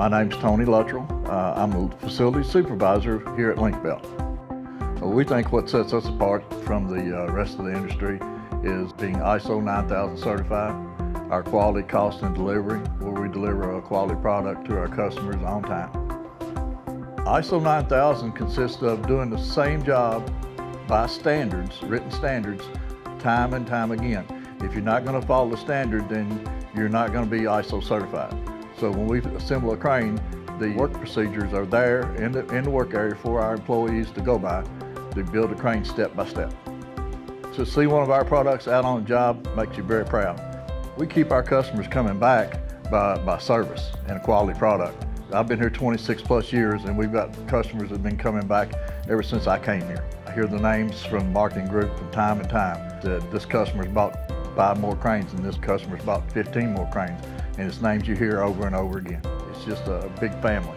My name's Tony Luttrell. I'm a facility supervisor here at Linkbelt. We think what sets us apart from the rest of the industry is being ISO 9000 certified, our quality, cost, and delivery, where we deliver a quality product to our customers on time. ISO 9000 consists of doing the same job by standards, written standards, time and time again. If you're not going to follow the standard, then you're not going to be ISO certified. So when we assemble a crane, the work procedures are there in the work area for our employees to go by to build a crane step by step. To see one of our products out on the job makes you very proud. We keep our customers coming back by service and a quality product. I've been here 26 plus years, and we've got customers that have been coming back ever since I came here. I hear the names from the marketing group from time to time that this customer's bought 5 more cranes and this customer's bought 15 more cranes, and it's names you hear over and over again. It's just a big family.